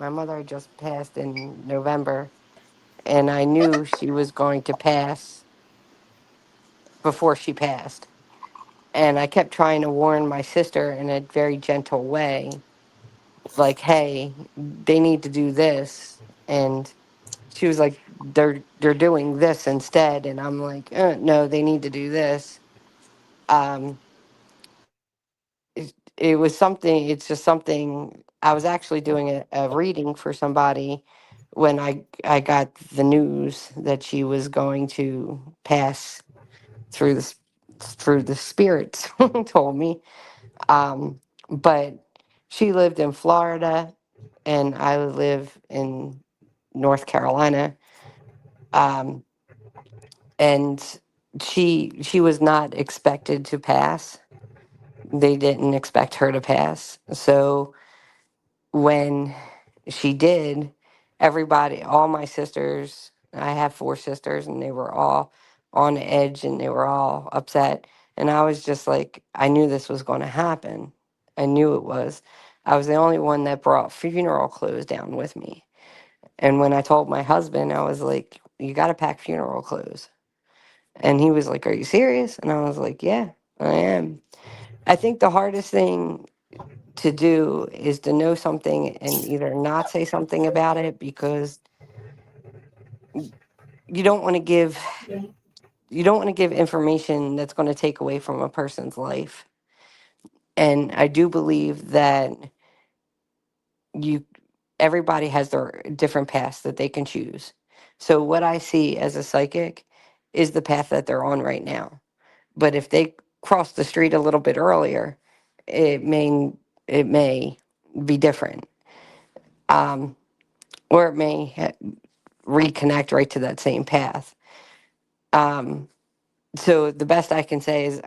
My mother had just passed in November, and I knew she was going to pass before she passed. And I kept trying to warn my sister in a very gentle way, like, "Hey, they need to do this." And she was like, "They're doing this instead." And I'm like, "No, they need to do this." Um, it was something. It's just something. I was actually doing a reading for somebody when I got the news that she was going to pass through through the spirits told me. Um, but she lived in Florida, and I live in North Carolina. Um, and she was not expected to pass. They didn't expect her to pass. So when she did, everybody, all my sisters, I have four sisters, and they were all on edge and they were all upset. And I was just like, I knew this was going to happen. I knew it was. I was the only one that brought funeral clothes down with me. And when I told my husband, I was like, you got to pack funeral clothes. And he was like, are you serious? And I was like, yeah, I am. I think the hardest thing to do is to know something and either not say something about it because you don't want to give you don't want to give information that's going to take away from a person's life. And I do believe that you everybody has their different paths that they can choose. So what I see as a psychic is the path that they're on right now. But if they cross the street a little bit earlier, it may it may be different. Um, or it may reconnect right to that same path. Um, so the best I can say is,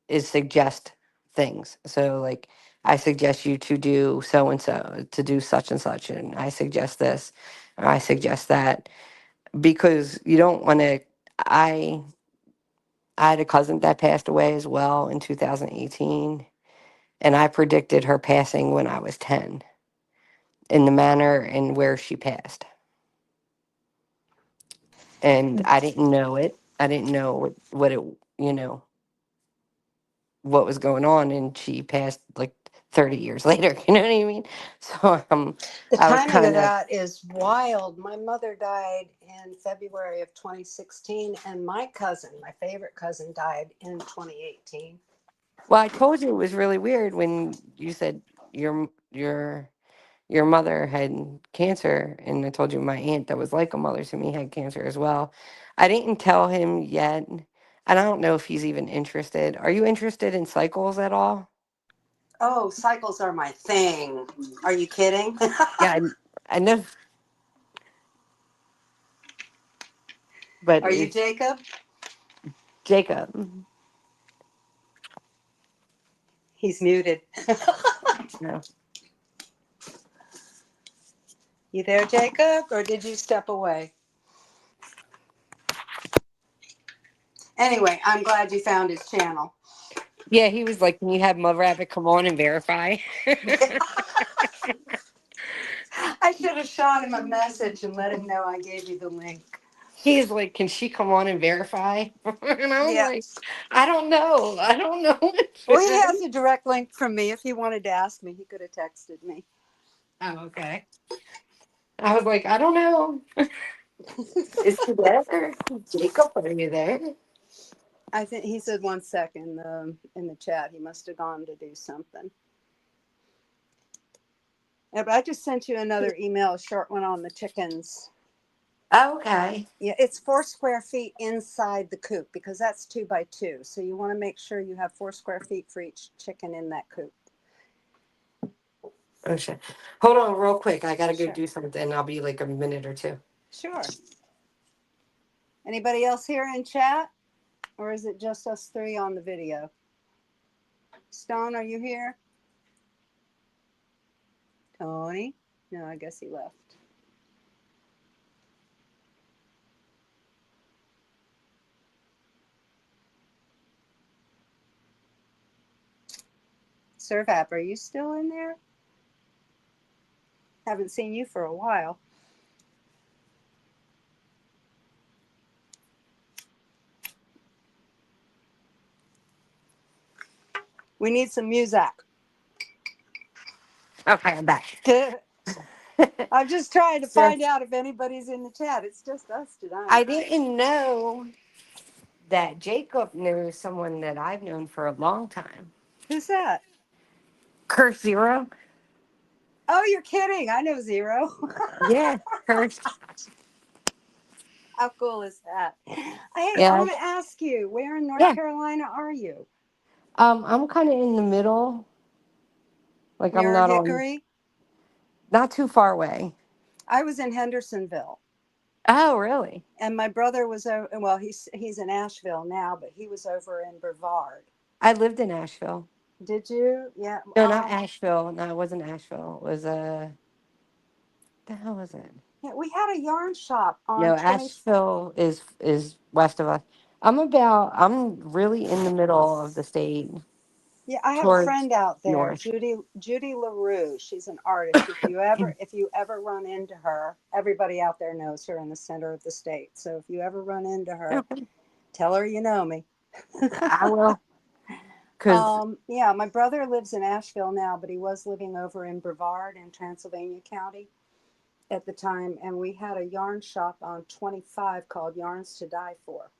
is suggest things. So like, I suggest you to do so and so, to do such and such, and I suggest this, or I suggest that, because you don't want to. I I had a cousin that passed away as well in 2018, and I predicted her passing when I was 10, in the manner and where she passed. And I didn't know it. I didn't know what it, you know, what was going on, and she passed like 30 years later. You know what I mean? So The I was timing of kind of, that is wild. My mother died in February of 2016, and my cousin, my favorite cousin, died in 2018. well, I told you it was really weird when you said your mother had cancer, and I told you my aunt that was like a mother to me had cancer as well. I didn't tell him yet, and I don't know if he's even interested. Are you interested in cycles at all? Oh, cycles are my thing. Are you kidding? Yeah, I know, but Are you it's Jacob? Jacob. He's muted. No. You there, Jacob? Or did you step away? Anyway, I'm glad you found his channel. Yeah, he was like, "Can you have Mudrabbit come on and verify?" I should have shot him a message and let him know I gave you the link. He's like, "Can she come on and verify?" And I was Yeah. like, "I don't know. I don't know." Well, he has a direct link from me. If he wanted to ask me, he could have texted me. Oh, okay. I was like, "I don't know. Is he there? Jacob, are you there?" I think he said 1 second in the chat. He must have gone to do something. Yeah, but I just sent you another email, a short one on the chickens. Okay. Yeah, it's 4 square feet inside the coop because that's 2 by 2. So you want to make sure you have 4 square feet for each chicken in that coop. Oh shit. Hold on, real quick. I gotta go Sure. do something. I'll be like a minute or two. Sure. Anybody else here in chat? Or is it just us three on the video? Stone, are you here? Tony? No, I guess he left. Servap, are you still in there? Haven't seen you for a while. We need some music. Okay, I'm back. I'm just trying to So find out if anybody's in the chat. It's just us tonight. I didn't know that Jacob knew someone that I've known for a long time. Who's that? Curse Zero. Oh, you're kidding. I know Zero. Yeah, Curse. How cool is that? Hey, I Yeah, want to ask you, where in North yeah. Carolina are you? I'm kind of in the middle. Like I'm Near not on, Hickory? not too far away. I was in Hendersonville. Oh, really? And my brother was over, well, he's in Asheville now, but he was over in Brevard. I lived in Asheville. Did you? Yeah. No, not Asheville. No, it wasn't Asheville. It was the hell was it? Yeah, we had a yarn shop on No, 20. Asheville is west of us. I'm really in the middle of the state Yeah, I have a towards friend out there, north. Judy LaRue. She's an artist. If you ever run into her, everybody out there knows her in the center of the state. So if you ever run into her, Okay, tell her you know me. I will, cause Yeah, my brother lives in Asheville now, but he was living over in Brevard in Transylvania County at the time, and we had a yarn shop on 25 called Yarns to Die For.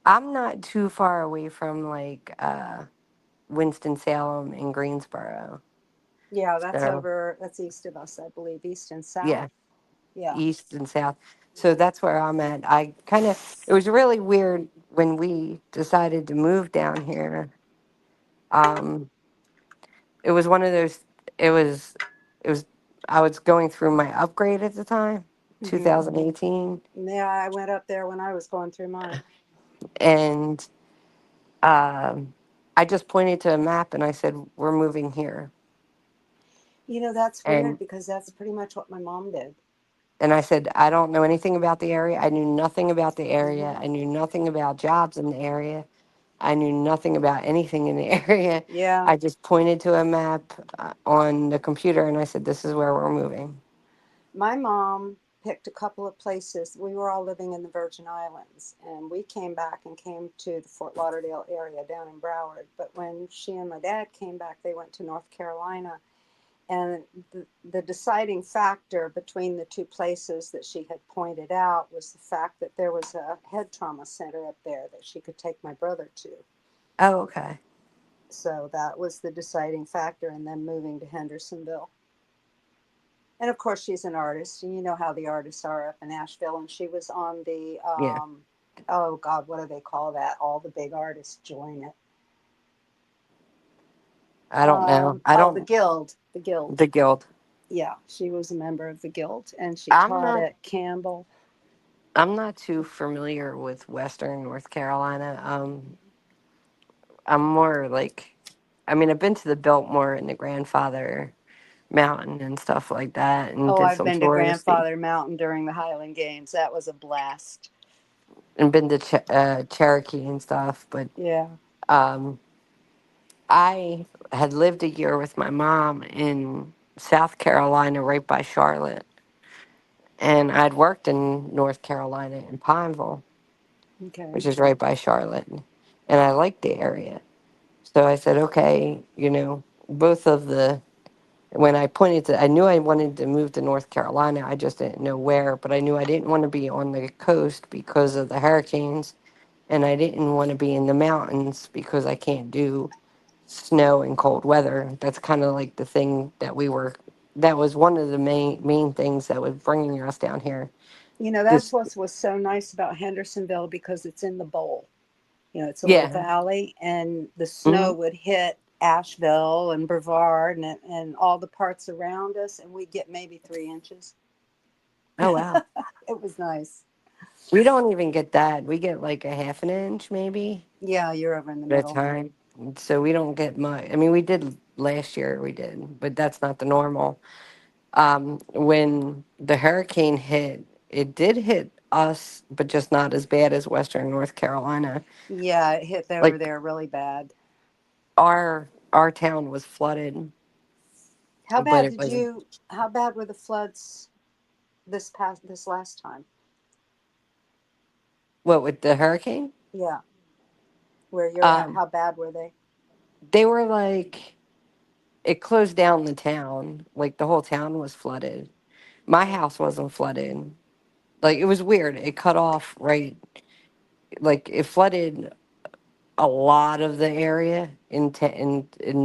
I'm not too far away from like Winston Salem and Greensboro. Yeah, So that's east of us, I believe, east and south. yeah, Yeah. east and south. So that's where I'm at. I kind of it was really weird when we decided to move down here. Um, it was one of those. It was it was. I was going through my upgrade at the time, Hmm. 2018, Yeah, I went up there when I was going through mine. and I just pointed to a map and I said, "We're moving here." That's weird And because that's pretty much what my mom did. I said, "I don't know anything about the area. I knew nothing about the area. Hmm. I knew nothing about jobs in the area. I knew nothing about anything in the area. Yeah. I just pointed to a map on the computer and I said, "This is where we're moving." My mom picked a couple of places. We were all living in the Virgin Islands, and we came back and came to the Fort Lauderdale area down in Broward. But when she and my dad came back, they went to North Carolina. And the deciding factor between the two places that she had pointed out was the fact that there was a head trauma center up there that she could take my brother to. Oh, okay. So that was the deciding factor in them moving to Hendersonville. And of course, she's an artist, and you know how the artists are up in Asheville. And she was on the, Yeah. oh God, what do they call that? All the big artists join it. I don't know. I Oh, the don't, Guild, the Guild. the guild. Yeah, she was a member of the Guild, and she I'm taught not, at Campbell. I'm not too familiar with Western North Carolina. I'm more like, I mean, I've been to the Biltmore and the Grandfather Mountain and stuff like that and Oh, did I've some been to touristy Grandfather Mountain during the Highland Games. That was a blast. and been to Cherokee and stuff. But Yeah. um, I had lived a year with my mom in South Carolina, right by Charlotte. And I'd worked in North Carolina in Pineville, Okay. which is right by Charlotte. And I liked the area. So I said, okay, both of the when I pointed to, I knew I wanted to move to North Carolina. I just didn't know where, but I knew I didn't want to be on the coast because of the hurricanes, and I didn't want to be in the mountains because I can't do snow and cold weather. That's kind of like the thing that was one of the main things that was bringing us down here. That's This, what was so nice about Hendersonville because it's in the bowl. It's a little yeah. valley, and the Hmm. snow would hit Asheville and Brevard and all the parts around us, and we'd get maybe 3 inches. Oh wow. It was nice. We don't even get that. We get like a half an inch maybe Yeah, you're over in the at a middle. time. So we don't get much. I mean, we did last year, we did, but that's not the normal. When the hurricane hit, it did hit us, but just not as bad as Western North Carolina. Yeah, it hit over Like there really bad. our town was flooded. How but bad it did wasn't. you? How bad were the floods this last time? What with the hurricane? Yeah, where you're at. Um, How bad were they? they were like it closed down the town. Like the whole town was flooded. My Oh, house wasn't flooded. Like it was weird. It cut off right. Like it flooded a lot of the area in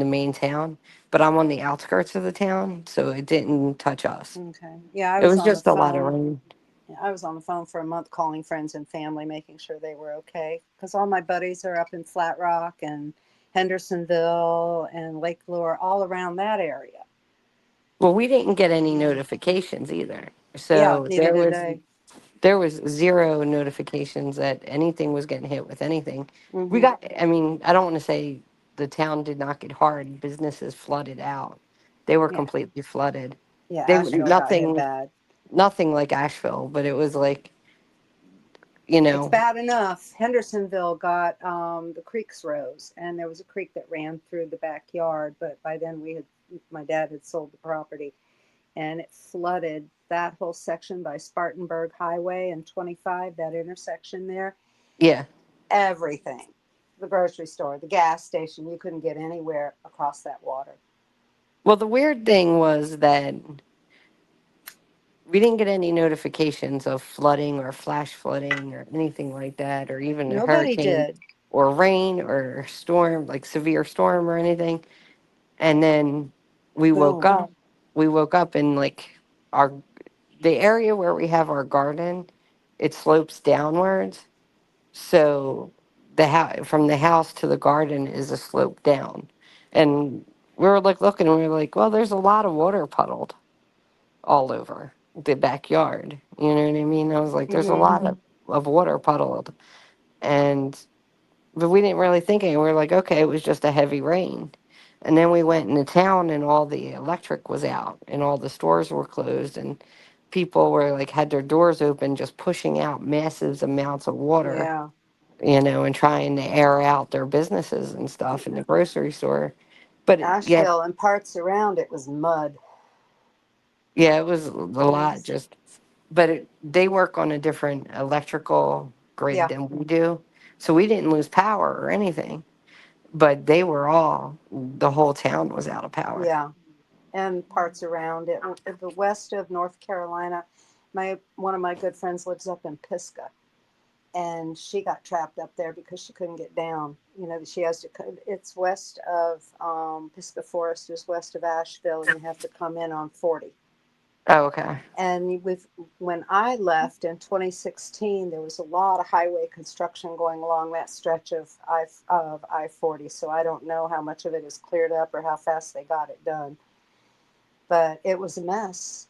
the main town, but I'm on the outskirts of the town, so it didn't touch us. okay. Yeah, I It was was on the just a lot of phone. rain. Yeah, I was on the phone for a month calling friends and family, making sure they were okay. Because all my buddies are up in Flat Rock and Hendersonville and Lake Lure, all around that area. Well, we didn't get any Yeah. notifications either. Yeah, So neither did they. there was zero notifications that anything was getting hit with anything. We Hmm. got I mean, I don't want to say the town did not get hard. Businesses flooded out. They were Yeah. completely flooded. Yeah, They Asheville got hit nothing bad. nothing like Asheville, but it was like, you It's know, bad enough. Hendersonville got the creeks rose, and there was a creek that ran through the backyard. But by then, my dad had sold the property, and it flooded that whole section by Spartanburg Highway and 25. That intersection there, yeah. everything, the grocery store, the gas station. You couldn't get anywhere across that water. Well, the weird thing was that we didn't get any notifications of flooding or flash flooding or anything like that, or even a Nobody hurricane did. or rain or storm, like severe storm or anything. And then we woke Boom. up. We woke up and like our the area where we have our garden, it slopes downwards. So from the house to the garden is a slope down, and we were like looking, and we were like, well, there's a lot of water puddled all over the backyard. You know what I mean? I was like, there's a Hmm. lot of water puddled. And, but we didn't really think it. We were like, okay, it was just a heavy rain. And then we went into town and all the electric was out and all the stores were closed and people were like, had their doors open, just pushing out massive amounts of water, Yeah. and trying to air out their businesses and stuff in the grocery store. But yeah, Asheville and parts around it was mud. yeah, it was a lot Yes. just, but they work on a different electrical grid Yeah. than we do. So we didn't lose power or anything, but the whole town was out of power. Yeah. And parts around it. The west of North Carolina, my one of my good friends lives up in Pisgah, and she got trapped up there because she couldn't get down. You know, she has to. It's west of Pisgah Forest is west of Asheville, and you have to come in on 40. Oh, okay. And with when I left in 2016, there was a lot of highway construction going along that stretch of I-40. So I don't know how much of it is cleared up or how fast they got it done, but it was a mess.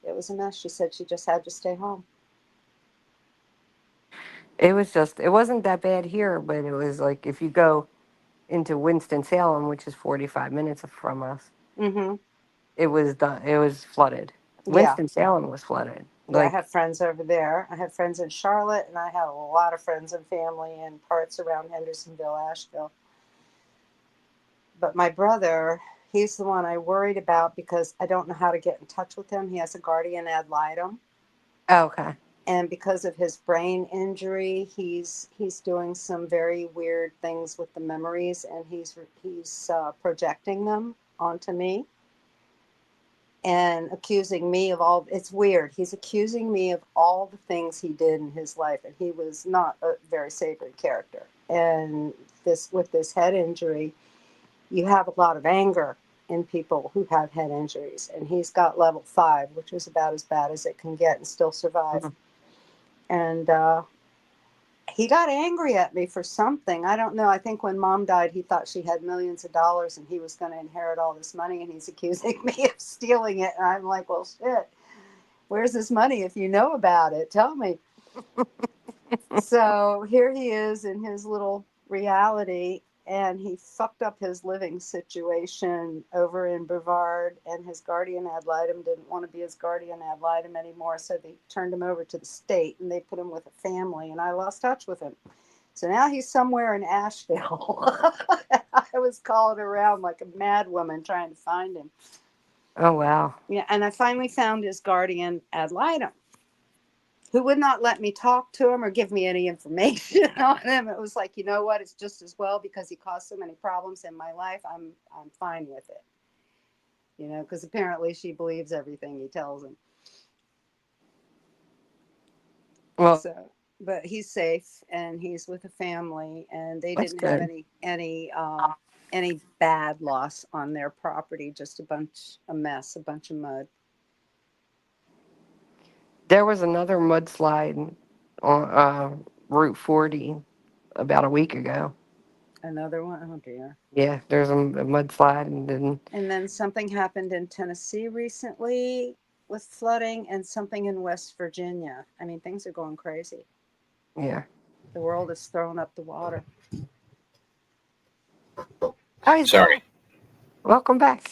It was a mess. She said she just had to stay home. It wasn't that bad here, but it was like if you go into Winston-Salem, which is 45 minutes from us, Mm-hmm. it was flooded. Yeah. Winston-Salem was flooded. Yeah, I Like, have friends over there. I have friends in Charlotte, and I have a lot of friends and family in parts around Hendersonville, Asheville. But my brother, he's the one I worried about because I don't know how to get in touch with him. He has a guardian ad litem, oh, okay. and because of his brain injury, he's doing some very weird things with the memories, and he's projecting them onto me and accusing me of all. It's weird. He's accusing me of all the things he did in his life, and he was not a very savory character. And this with this head injury, you have a lot of anger in people who have head injuries, and he's got level 5, which is about as bad as it can get and still survive. Mhm. And he got angry at me for something. I don't know. I think when mom died, he thought she had millions of dollars and he was going to inherit all this money, and he's accusing me of stealing it. And I'm like, well, shit, where's this money? If you know about it, tell me. So here he is in his little reality, and he fucked up his living situation over in Brevard, and his guardian ad litem didn't want to be his guardian ad litem anymore, so they turned him over to the state, and they put him with a family, and I lost touch with him. So now he's somewhere in Asheville. I was calling around like a mad woman trying to find him. Oh, wow. Yeah, and I finally found his guardian ad litem, who would not let me talk to him or give me any information on him. It was like, you know what? It's just as well because he caused so many problems in my life. I'm fine with it, because apparently she believes everything he tells him. Well, So, but he's safe and he's with a family, and they that's didn't have good. any bad loss on their property. Just a mess, a bunch of mud. There was another mudslide on Route 40 about a week ago. Another one. Oh dear. Yeah, there's a mudslide, and then And then something happened in Tennessee recently with flooding, and something in West Virginia. I mean, things are going crazy. yeah. The world is throwing up the water. Oh, he's Sorry. back. Welcome back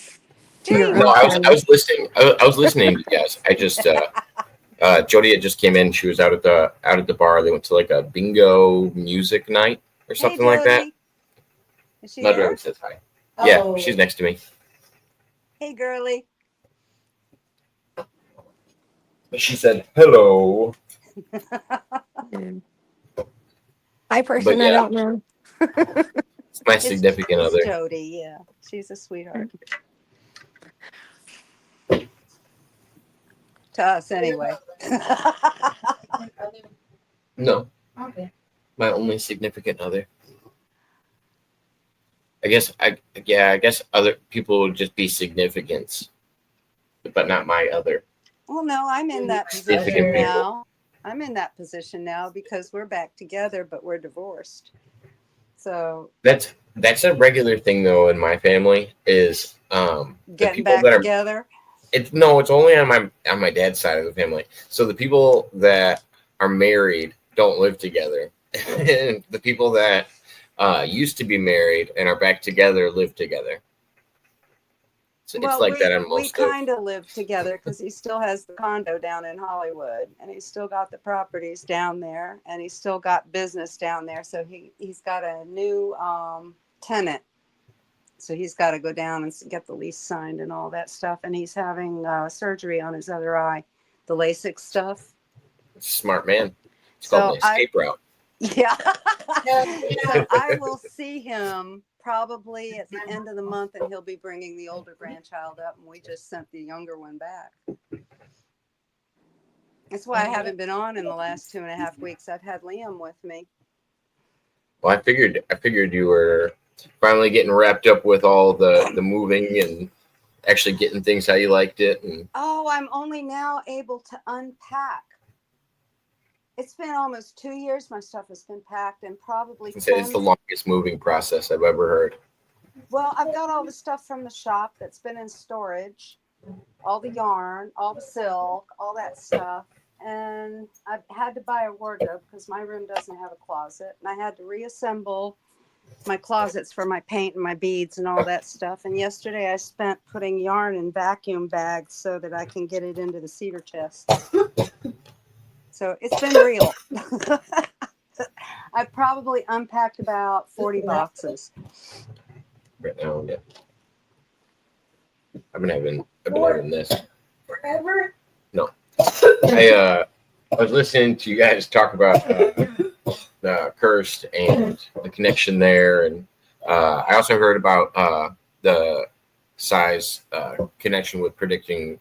to There your you No, own are. I time. was listening. I was listening to you guys. I just Jody had just came in. She was out at the bar. They went to like a bingo music night or Hey, something like that. Jody. Is she there? Mudrabbit says hi. Yeah, she's next to me. Hey, girly. She said hello. Yeah. Hi, But person I yeah, don't know. it's my It's significant it's other. Jody. Yeah, she's a sweetheart to us, anyway. No, my only significant other. I guess other people would just be significance, but not my other Well, no, I'm in that position significant people. now. I'm in that position now because we're back together, but we're divorced. So That's a regular thing though in my family is the getting people back that are together. it's only on my dad's side of the family. So the people that are married don't live together. And the people that used to be married and are back together live together. It's Well, like that we on we most of. kind of live together because he still has the condo down in Hollywood, and he's still got the properties down there, and he's still got business down there. So he's got a new tenant, so he's got to go down and get the lease signed and all that stuff. And he's having surgery on his other eye, the LASIK stuff. Smart man. It's called an So escape route. yeah. So I will see him probably at the end of the month, and he'll be bringing the older grandchild up, and we just sent the younger one back. That's why I haven't been on in the last 2.5 weeks. I've had Liam with me. Well, I figured you were finally getting wrapped up with all the moving and actually getting things how you liked it, and Oh, I'm only now able to unpack. It's been almost 2 years my stuff has been packed, and probably it's 10. the longest moving process I've ever heard. Well, I've got all the stuff from the shop that's been in storage, all the yarn, all the silk, all that stuff. And I had to buy a wardrobe because my room doesn't have a closet. And I had to reassemble my closets for my paint and my beads and all that stuff. And yesterday I spent putting yarn in vacuum bags so that I can get it into the cedar chest. So it's been real. I've probably unpacked about 40 boxes. Right now, yeah. I've been having this forever. No, I was listening to you guys talk about the cursed and the connection there, and I also heard about the size connection with predicting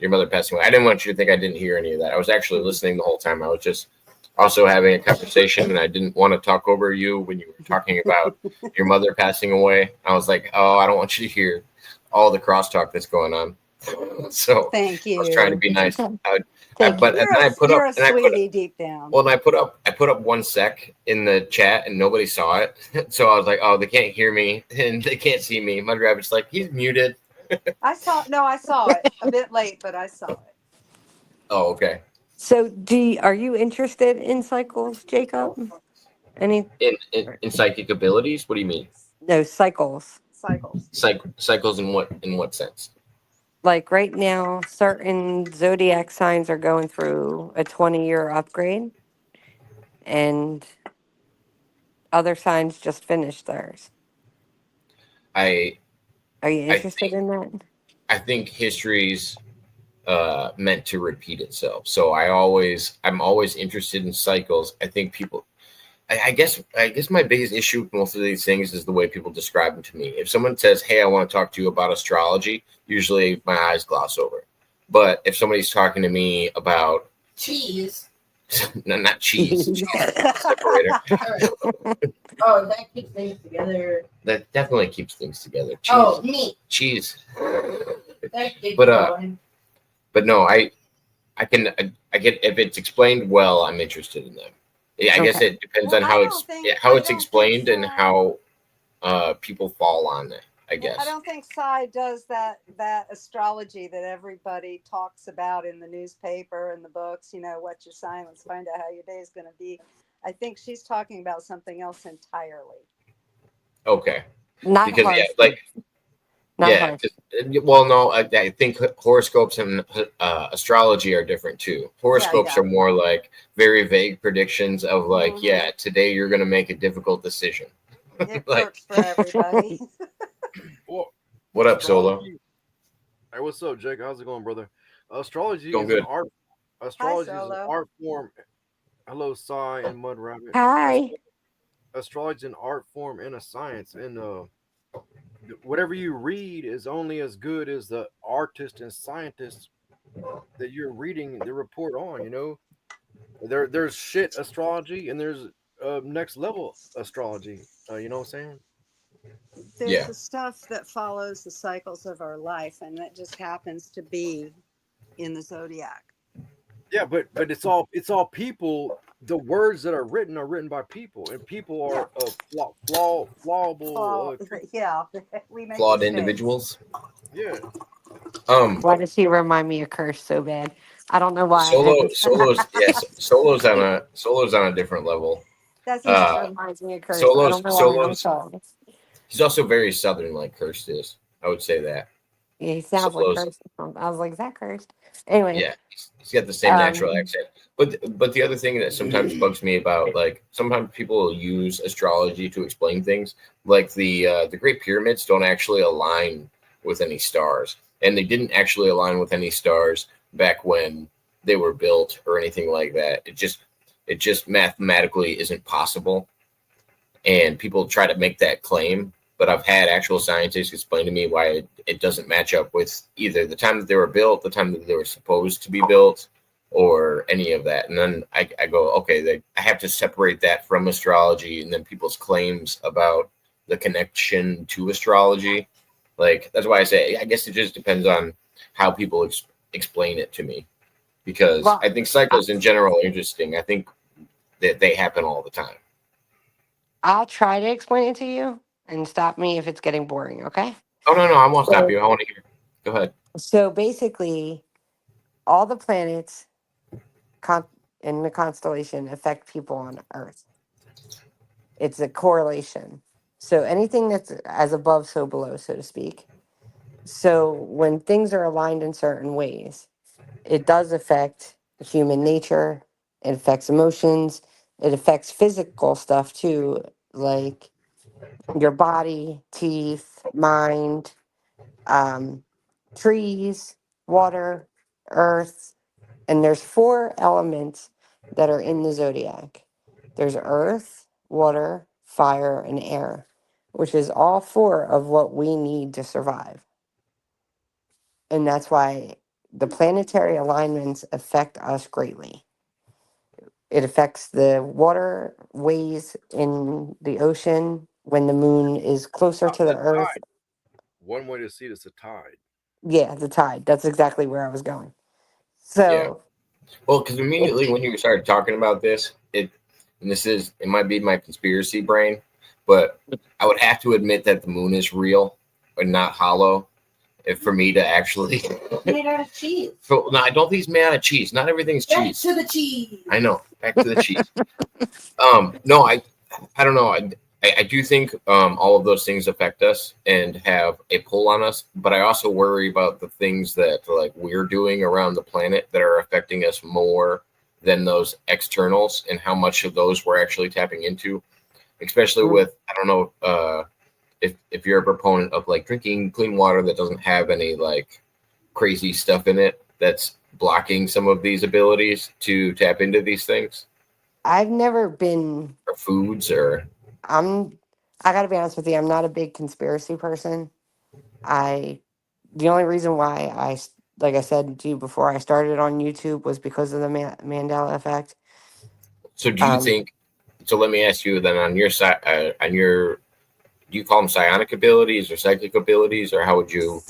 your mother passing away. I didn't want you to think I didn't hear any of that. I was actually listening the whole time. I was just also having a conversation, and I didn't want to talk over you when you were talking about your mother passing away. I was like, oh, I don't want you to hear all the crosstalk that's going on. So Thank I was trying to you. be It's nice. okay. Thank But you. and then I put You're up a and I put sweetie deep down. well, and I put up 1 sec in the chat and nobody saw it. So I was like, oh, they can't hear me and they can't see me. Mudrabbit's like, he's muted. I saw it a bit late, but I saw it. Oh, okay. So, are you interested in cycles, Jacob? Any? In psychic abilities, what do you mean? No, cycles. Cycles. Cycles in what sense? Like right now, certain zodiac signs are going through a 20-year upgrade, and other signs just finished theirs. I Are you I interested think in that? I think history's meant to repeat itself. So I'm always interested in cycles. I think people, I guess my biggest issue with most of these things is the way people describe them to me. If someone says, "Hey, I want to talk to you about astrology," usually my eyes gloss over it. But if somebody's talking to me about cheese, no, not cheese, separator. Oh, that keeps things together. That definitely keeps things together. Cheese. Oh, meat. Cheese. But but no, I get if it's explained well, I'm interested in them. Yeah, I guess it depends on how it's explained and how people fall on it. I guess. I don't think Sai does that astrology that everybody talks about in the newspaper and the books. You know, what's your sign? Let's find out how your day is going to be. I think she's talking about something else entirely. Okay. Not because horoscopes. Well, no, I think horoscopes and astrology are different too. Horoscopes are more like very vague predictions of like, today you're going to make a difficult decision. It works for everybody. Well, what up, Solo? Hey, what's up, Jake? How's it going, brother? Astrology going is good. an art. Astrology is an art form. Hello, Sai and Mudrabbit. Hi. Astrology is an art form and a science, and whatever you read is only as good as the artist and scientist that you're reading the report on. You know, there's shit astrology and there's next level astrology. You know what I'm saying? There's the stuff that follows the cycles of our life, and that just happens to be in the zodiac. Yeah, but it's all people. The words that are written by people, and people are flawable. We make flawed mistakes. Individuals. Yeah. Why does he remind me of Curse so bad? I don't know why. Solo's on a different level. He just reminds me of Curse. I don't know why I'm sorry. He's also very southern, like Cursed is. I would say that. Yeah, he sounds like Cursed. I was like, is that Cursed? Anyway. Yeah, he's got the same natural accent. But the other thing that sometimes bugs me about, like, sometimes people use astrology to explain things. Like the Great Pyramids don't actually align with any stars, and they didn't actually align with any stars back when they were built or anything like that. It just mathematically isn't possible, and people try to make that claim. But I've had actual scientists explain to me why it doesn't match up with either the time that they were built, the time that they were supposed to be built, or any of that. And then I go, okay, I have to separate that from astrology, and then people's claims about the connection to astrology. Like, that's why I say, I guess it just depends on how people explain it to me. Because I think cycles in general are interesting. I think that they happen all the time. I'll try to explain it to you and stop me if it's getting boring, okay? Oh, no, I won't stop you. I want to hear. Go ahead. So basically, all the planets in the constellation affect people on Earth. It's a correlation. So anything that's as above, so below, so to speak. So when things are aligned in certain ways, it does affect human nature. It affects emotions. It affects physical stuff too, like your body, teeth, mind, trees, water, earth. And there's 4 elements that are in the zodiac. There's earth, water, fire, and air, which is all 4 of what we need to survive. And that's why the planetary alignments affect us greatly. It affects the waterways in the ocean when the moon is closer to the earth. Tide. One way to see it is the tide. Yeah, the tide. That's exactly where I was going. So, well, because immediately when you started talking about this, it might be my conspiracy brain, but I would have to admit that the moon is real and not hollow. For me to actually made out of cheese. No, I don't think it's made out of cheese. Not everything's cheese. Back to the cheese. I know. Back to the cheese. No, I don't know. I do think all of those things affect us and have a pull on us, but I also worry about the things that like we're doing around the planet that are affecting us more than those externals, and how much of those we're actually tapping into, especially with, I don't know if you're a proponent of like drinking clean water that doesn't have any like crazy stuff in it that's blocking some of these abilities to tap into these things I've never been. or foods or I'm. I got to be honest with you. I'm not a big conspiracy person. I. The only reason why like I said to you before, I started on YouTube was because of the Mandela effect. so do you Um, think so let me ask you then on your side on your do you call them psionic abilities or psychic abilities or how would you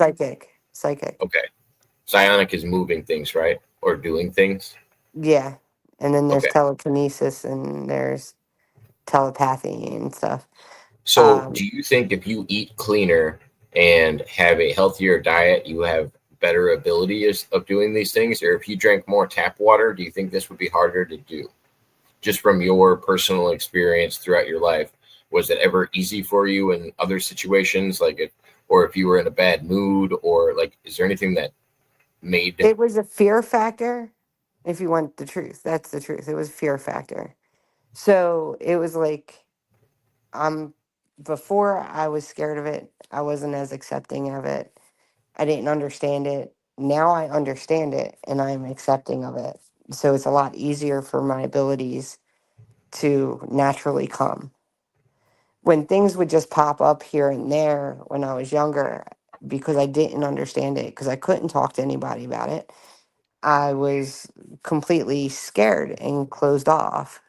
psychic. okay psionic is moving things right or doing things Yeah, and then there's okay telekinesis and there's telepathy and stuff. so Um, do you think if you eat cleaner and have a healthier diet you have better abilities of doing these things or if you drank more tap water do you think this would be harder to do just from your personal experience throughout your life was it ever easy for you in other situations like it or if you were in a bad mood or like is there anything that made it was a fear factor. If you want the truth, that's the truth. It was fear factor. So it was like, um, before I was scared of it, I wasn't as accepting of it. I didn't understand it. Now I understand it and I'm accepting of it. So it's a lot easier for my abilities to naturally come. When things would just pop up here and there when I was younger, because I didn't understand it, because I couldn't talk to anybody about it, I was completely scared and closed off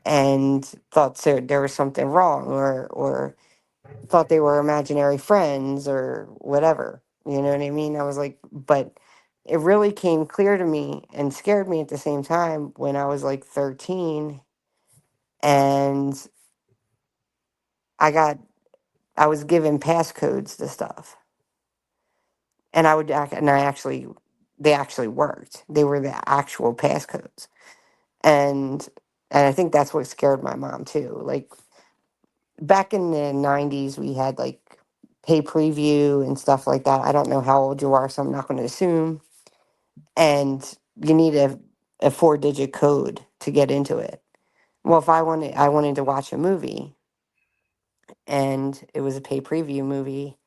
and thought there was something wrong, or thought they were imaginary friends or whatever. You know what I mean? I was like, but it really came clear to me and scared me at the same time when I was like 13 and I got I was given passcodes to stuff. And I actually they actually worked. They were the actual passcodes. And I think that's what scared my mom too. Like back in the 90s we had like pay preview and stuff like that. I don't know how old you are, so I'm not going to assume. And you need a 4-digit code to get into it. Well, if I wanted to watch a movie and it was a pay preview movie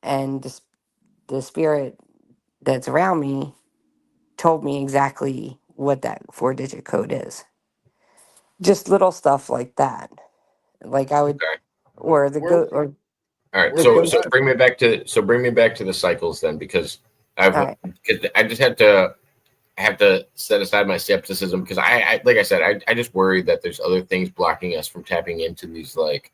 and the spirit that's around me told me exactly what that 4-digit code is. Just little stuff like that. Like I would, okay or the Where go, or all right where the was so ghost. that? bring me back to the cycles then because I've All right. because I just had to I have to set aside my skepticism because I like I said I just worry that there's other things blocking us from tapping into these like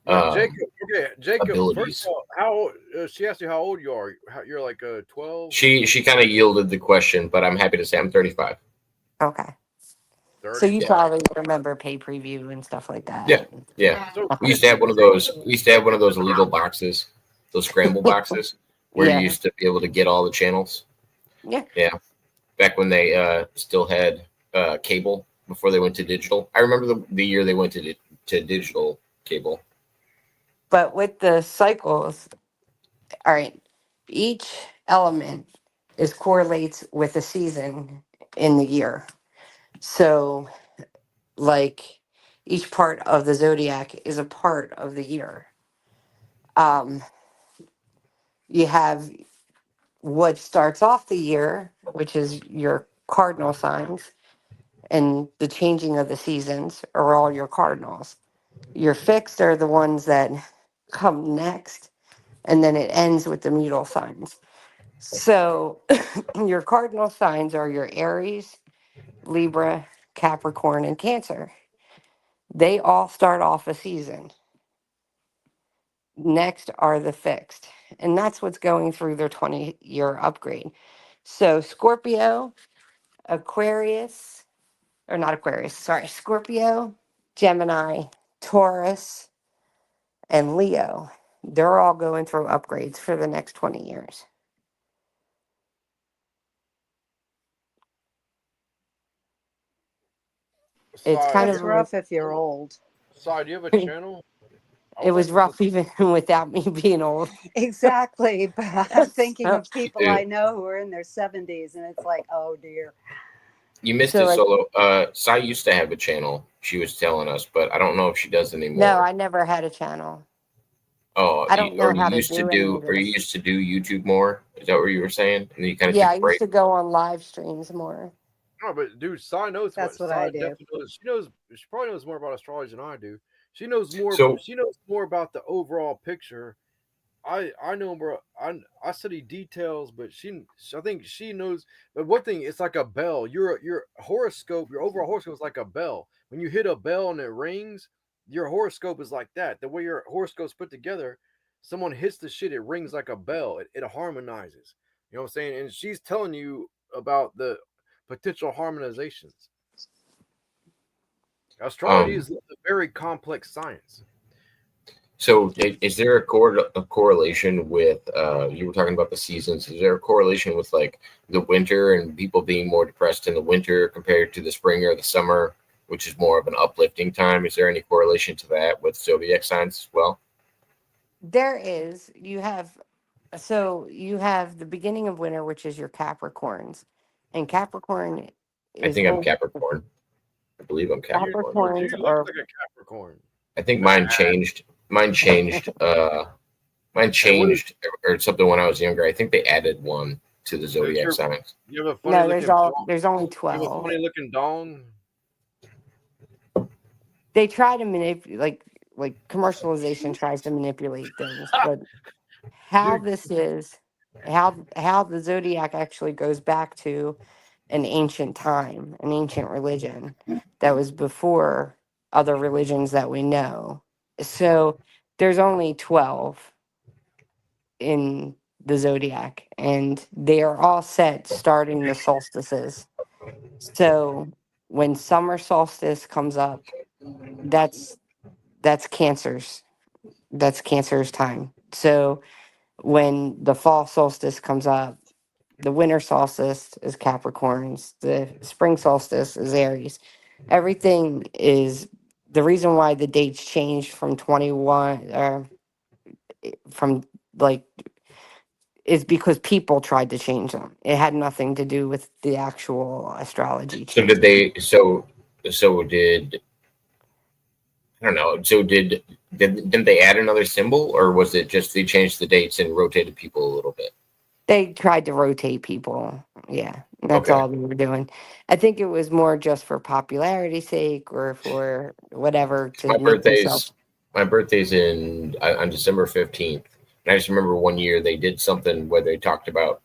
Yeah, um Jacob. Okay, Jacob. First abilities. of all, how old? She asked you how old you are. You're like 12, She kind of yielded the question, but I'm happy to say I'm 35. Okay. So 30. you Yeah, probably remember pay preview and stuff like yeah, that. yeah. So We used to have one of those. We used to have one of those illegal boxes, those scramble boxes, where you Yeah. used to be able to get all the channels. Yeah. Yeah, back when they still had cable before they went to digital. I remember the year they went to digital cable. But with the cycles, all right, each element is correlates with a season in the year. So like each part of the zodiac is a part of the year. Um, you have what starts off the year, which is your cardinal signs, and the changing of the seasons are all your cardinals. Your fixed are the ones that come next, and then it ends with the mutual signs. So your cardinal signs are your Aries, Libra, Capricorn, and Cancer. They all start off a season. Next are the fixed, and that's what's going through their 20-year upgrade. So Scorpio, Aquarius, or not Aquarius, sorry, Scorpio, Gemini, Taurus, and Leo. They're all going through upgrades for the next 20 years. It's Sai, kind That's of rough if you're old. Sai, do you have a channel? I it would was like to. rough even without me being old. Exactly. But I'm thinking so, of people Dude, I know who are in their 70s, and it's like, oh dear. you missed so it, like Solo. Sai used to have a channel. She was telling us, but I don't know if she does no, anymore. I never had a channel. Oh, I don't or know how to do any of you this. used to do YouTube more? Is that what you were saying? And then you kind of Yeah, took I a used break. to go on live streams more. No, but dude, Sai knows That's what what Sai I do. definitely knows. She knows. She probably knows more about astrology than I do. She knows more. So She knows more about the overall picture. I know more. I study details, but I think she knows. But one thing, it's like a bell. Your horoscope, your overall horoscope is like a bell. When you hit a bell and it rings, your horoscope is like that. The way your horoscope's put together, someone hits the shit, it rings like a bell. It harmonizes. You know what I'm saying? And she's telling you about the potential harmonizations. Astrology um is a very complex science. so is there a correlation with you were talking about the seasons? Is there a correlation with like the winter and people being more depressed in the winter compared to the spring or the summer, which is more of an uplifting time? Is there any correlation to that with zodiac signs as well? There is. You have the beginning of winter, which is your Capricorns. And Capricorn I is think I'm ruled Capricorn. I believe I'm Capricorn. Capricorns You look are like a Capricorn. I think mine changed. Mine changed. Mine And what is changed or something when I was younger. I think they added one to the is zodiac your signs. you have a funny no, looking dong? there's only You have a 12. funny looking dong? They try to manipulate, like commercialization tries to manipulate things, but how Dude, this is how the zodiac actually goes back to an ancient time, an ancient religion that was before other religions that we know. So there's only 12 in the zodiac, and they are all set starting the solstices. So when summer solstice comes up, that's that's cancer's cancer's time. So when the fall solstice comes up, the winter solstice is Capricorns, the spring solstice is Aries. Everything is the reason why the dates changed from 21 from like is because people tried to change them. It had nothing to do with the actual astrology So did changing. they? So did I don't know. So didn't they add another symbol, or was it just they changed the dates and rotated people a little bit? They tried to rotate people. Yeah, that's Okay. all they were doing. I think it was more just for popularity's sake or for whatever to My make themselves. birthday's my birthday's in on December 15th, and I just remember one year they did something where they talked about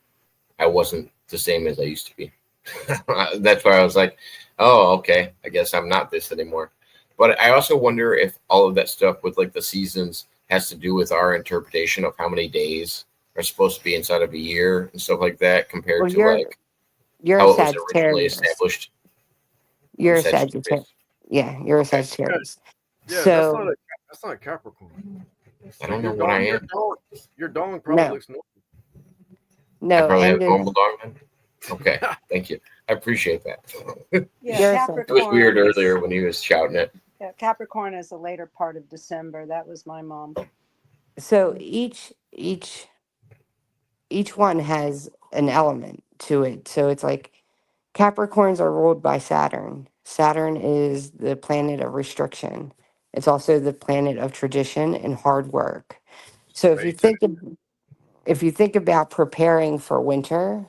I wasn't the same as I used to be. That's why I was like, oh, okay, I guess I'm not this anymore. But I also wonder if all of that stuff with like the seasons has to do with our interpretation of how many days are supposed to be inside of a year and stuff like that compared Well, to like you're a how it was originally Sagittarius. established. I'm You're a Sagittarius. Sagittarius. Yeah, you're a Okay. yeah, Sagittarius. yeah, So that's not a Capricorn. I don't know Your what I dong am. your dong probably no, looks normal. I no, probably have and a normal dog then. Okay. Thank you. I appreciate that. Yeah, you're a It was weird Capricorn is earlier when he was shouting it. yeah, Capricorn is the later part of December. That was my mom. so each one has an element to it. So it's like Capricorns are ruled by Saturn. Saturn is the planet of restriction. It's also the planet of tradition and hard work. So if you think about preparing for winter,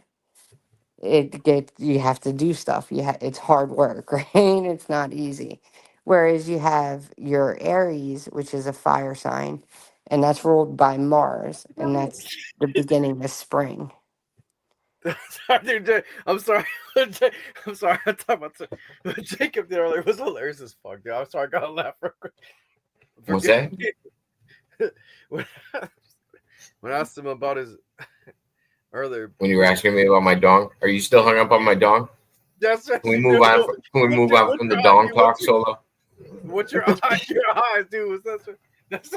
you have to do stuff. It's hard work, right? It's not easy. Whereas you have your Aries, which is a fire sign, and that's ruled by Mars, and that's the beginning of spring. Sorry, dude, I'm sorry. I'm sorry. I thought about Jacob there earlier was hilarious as fuck, dude. I'm sorry. I gotta laugh real quick. What's Forgive that? me. when, when I asked him about his earlier, When you were asking me about my dong, are you still hung up on my dong? that's Can we actually move on? Can we move on what's from the your eye, dong dude? talk, Solo? What's your eyes, dude? That's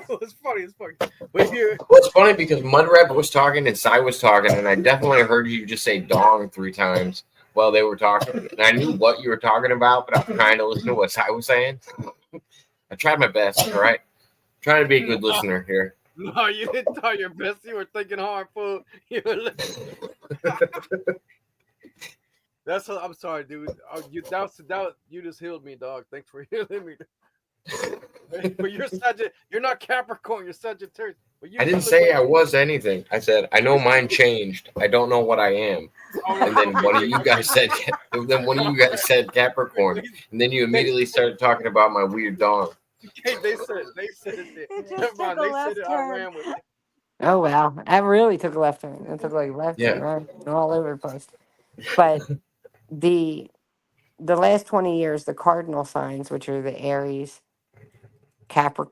funny as fuck. When you Well, it's funny because Mudrabbit was talking and Sai was talking, and I definitely heard you just say dong 3 times while they were talking. And I knew what you were talking about, but I was trying to listen to what Sai was saying. I tried my best, all right? Trying to be a good listener here. no, you didn't try your best. You were thinking hard, fool. You were That's I'm sorry, dude. You just healed me, dog. Thanks for healing me. But you're not Capricorn. You're Sagittarius. But I didn't look say like I was anything. I said I know mine changed. I don't know what I am. And then one of you guys said. Then one of you guys said Capricorn, and then you immediately started talking about my weird dog. They said it. It Never just took mind. a They said left it. I turn. ran with it. Oh wow, that really took a left turn. It took like left and Yeah. right and all over the place. But the the last 20 years, the cardinal signs, which are the Capri,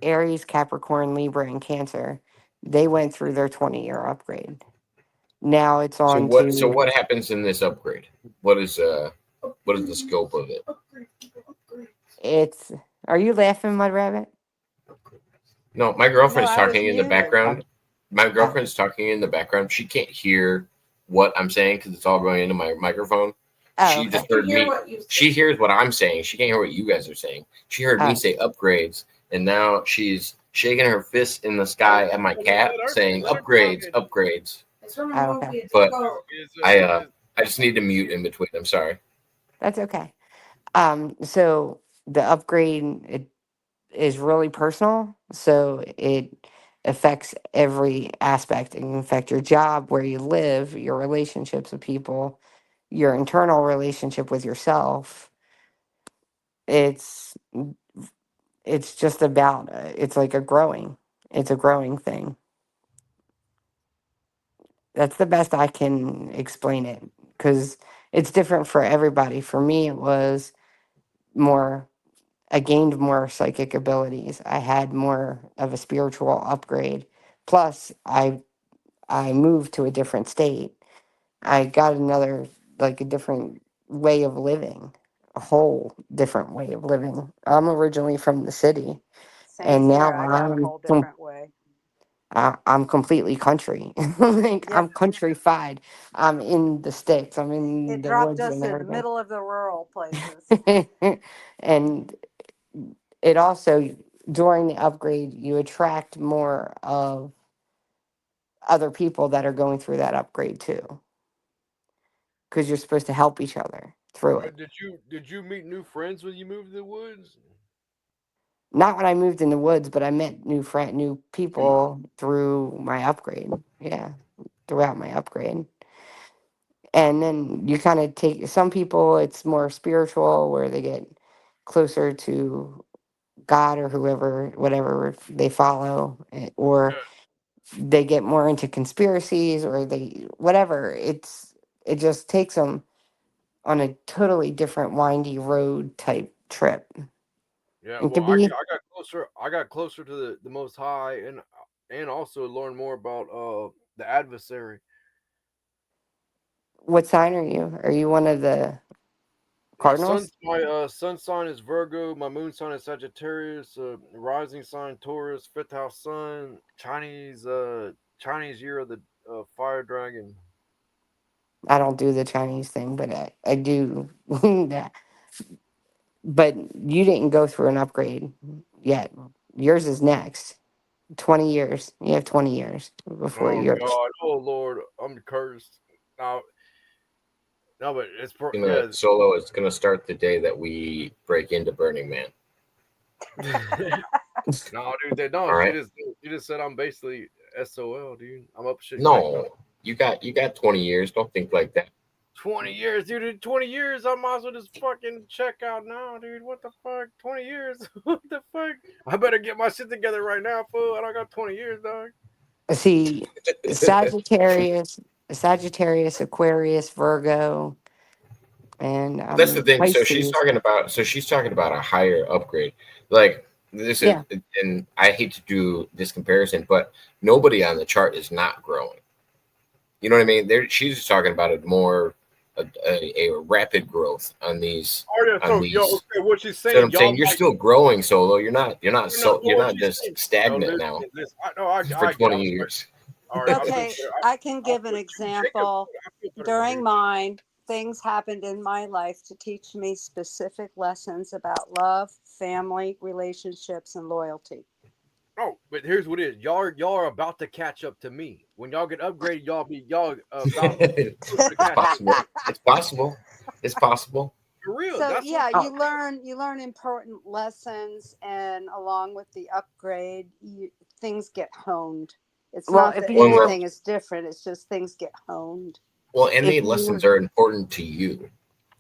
Aries, Capricorn, Libra, and Cancer, they went through their 20-year upgrade. Now it's So on what? So to what happens in this upgrade? What is the scope of it? it's. Are you laughing, Mud Rabbit? No, my No, girlfriend's I was talking in the muted. background. My Oh, girlfriend's talking in the background. She can't hear what I'm saying because it's all going into my microphone. oh, She okay. just heard Hear me. what you She say. hears what I'm saying. She can't hear what you guys are saying. She heard me Oh, say upgrades, and now she's shaking her fist in the sky at my cat, saying Let her talk upgrades, it. upgrades. It's from a oh, movie. okay. It's But called. I just need to mute in between. I'm sorry. That's okay. So the upgrade is really personal. So it affects every aspect. It can affect your job, where you live, your relationships with people, your internal relationship with yourself. It's it's just about it's like it's a growing thing. That's the best I can explain it because it's different for everybody. For me, it was more. I gained more psychic abilities. I had more of a spiritual upgrade. Plus, I moved to a different state. I got another, like a different way of living, a whole different way of living. I'm originally from the city, Same and now here. I got a whole different way. I'm completely country. Like Yep. I'm countrified. I'm in the sticks. I'm in It the dropped woods us and in everything. middle of the rural places. And it also, during the upgrade, you attract more of other people that are going through that upgrade too, because you're supposed to help each other through it. Did you meet new friends when you moved to the woods? Not when I moved in the woods, but I met new people through my upgrade. Yeah, throughout my upgrade. And then you kind of take some people, it's more spiritual, where they get closer to God or whoever, whatever they follow, or they get more into conspiracies, or they whatever. It just takes them on a totally different windy road type trip. Yeah, It well, could be I got closer. I got closer to the Most High, and also learned more about the adversary. what sign are you? Are you one of the Cardinals? My sun sign is Virgo. My moon sign is Sagittarius. Rising sign Taurus. Fifth house sun. Chinese year of the fire dragon. I don't do the Chinese thing, but I do that. But you didn't go through an upgrade yet. Yours is next. 20 years. You have 20 years before Oh yours. God! Oh Lord! I'm cursed. No, no, but Gonna yeah. solo. It's gonna start the day that we break into Burning Man. No, dude. No, All right. she just said I'm basically SOL, dude. I'm up shit creek. No. No, you got 20 years. Don't think like that. 20 years, dude. In 20 years, I might as well just fucking check out now, dude. What the fuck? 20 years? What the fuck? I better get my shit together right now, fool. I don't got 20 years, dog. See, Sagittarius, Sagittarius, Aquarius, Virgo, and That's the thing. So she's Pisces. talking about. So she's talking about a higher upgrade. Like this is, Yeah. and I hate to do this comparison, but nobody on the chart is not growing. You know what I mean? She's just talking about it more a rapid growth on these Oh yeah, on so yo, these. okay, what she's So saying, I'm y'all saying you're might. still growing solo. You're not No, so well, you're what not she's just saying. No, stagnant listen, now listen. No, for I get. 20 I'm sorry. years. All right, I feel Okay, better. I can I give an feel, Jacob, example. I feel better now, During dude. mine, things happened in my life to teach me specific lessons about love, family, relationships, and loyalty. Oh, but here's what it is. Y'all are about to catch up to me. When y'all get upgraded, y'all about It's closer to catch up. possible. It's possible. It's possible. For real. So That's what. yeah, Oh, you learn important lessons, and along with the upgrade, things get honed. It's well, not if that you Well, were anything is different. It's just things get honed. well, and if the you lessons were are important to you.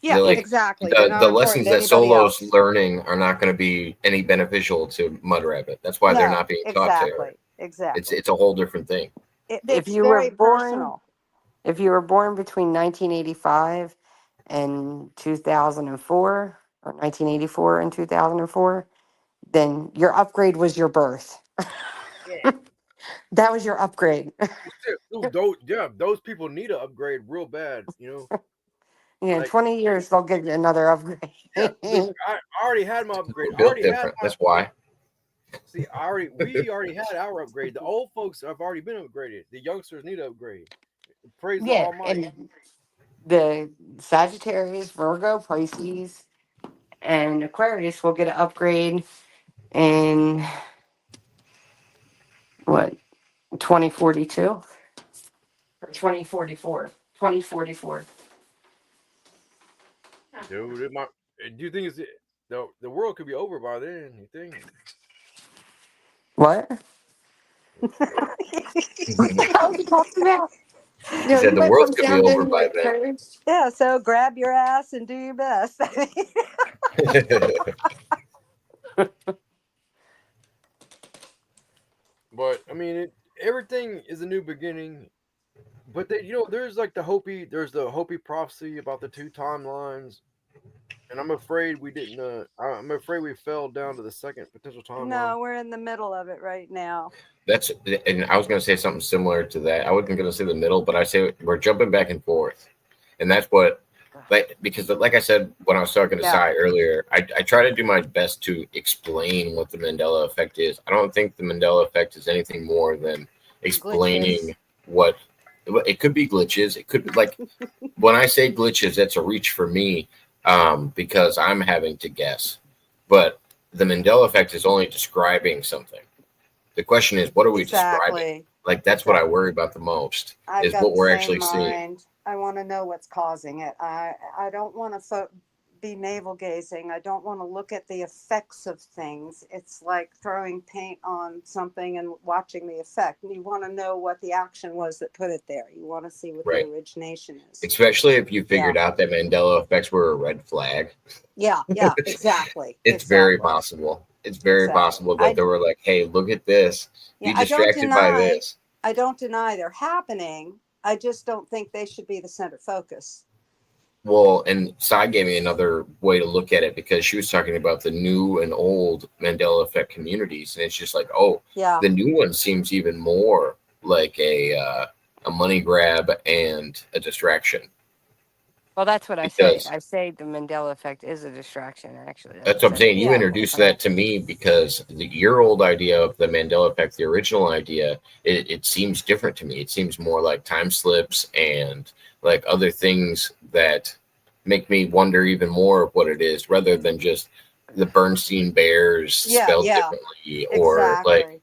Yeah, They're if like exactly. They're the not important lessons to that anybody Solo's else. learning are not going to be any beneficial to Mudrabbit. That's why they're No, not being taught to her. exactly, exactly. It's a whole different thing. if It's you were very born personal. if you were born between 1985 and 2004 or 1984 and 2004, then your upgrade was your birth. Yeah. That was your upgrade. Well, shit, those, yeah, those people need to upgrade real bad. In Like 20 years they'll get another upgrade. yeah, look, I already had my upgrade. We're I built already had different. my That's why. see. We already had our upgrade. The old folks have already been upgraded. The youngsters need to upgrade. Praise the Yeah, Almighty. and the Sagittarius, Virgo, Pisces, and Aquarius will get an upgrade in what, 2042 or 2044? 2044. Dude, do you think the world could be over by then? You think? What? What the He hell are you talking about? said You the went world's from going to be over sounding by like then. courage. Yeah, so grab your ass and do your best. But I mean, everything is a new beginning. But there's like there's the Hopi prophecy about the two timelines, and I'm afraid we didn't. I'm afraid we fell down to the second potential timeline. No, we're in the middle of it right now. That's and I was going to say something similar to that. I wasn't going to say the middle, but I say we're jumping back and forth, and that's what like because like I said when I was talking to Yeah, Sai earlier, I try to do my best to explain what the Mandela effect is. I don't think the Mandela effect is anything more than glitches. explaining what it could be glitches. It could be like when I say glitches, that's a reach for me because I'm having to guess, but the Mandela effect is only describing something. The question is, what are we describing? Exactly. Like that's what I Exactly. worry about the most I've is got what the we're same actually seeing. mind. I want to know what's causing it. I don't want to be navel gazing. I don't want to look at the effects of things. It's like throwing paint on something and watching the effect. You want to know what the action was that put it there. You want to see what the Right. origination is. Especially if you Yeah. figured out that Mandela effects were a red flag. Yeah. Yeah. Exactly. It's very Exactly. possible. It's very Exactly. possible that they were like, hey, look at this. Yeah. Be distracted by this. I don't deny they're happening. I just don't think they should be the center focus. Well, and Sai gave me another way to look at it because she was talking about the new and old Mandela effect communities, and it's just like, oh, Yeah. the new one seems even more like a money grab and a distraction. Well, that's what I say. Because I say the Mandela effect is a distraction, actually. that's That's what I'm saying. You Yeah. introduced that to me because your old idea of the Mandela effect, the original idea, it seems different to me. It seems more like time slips and like other things that make me wonder even more of what it is rather than just the Bernstein Bears Yeah. spelled Yeah. differently or like Exactly.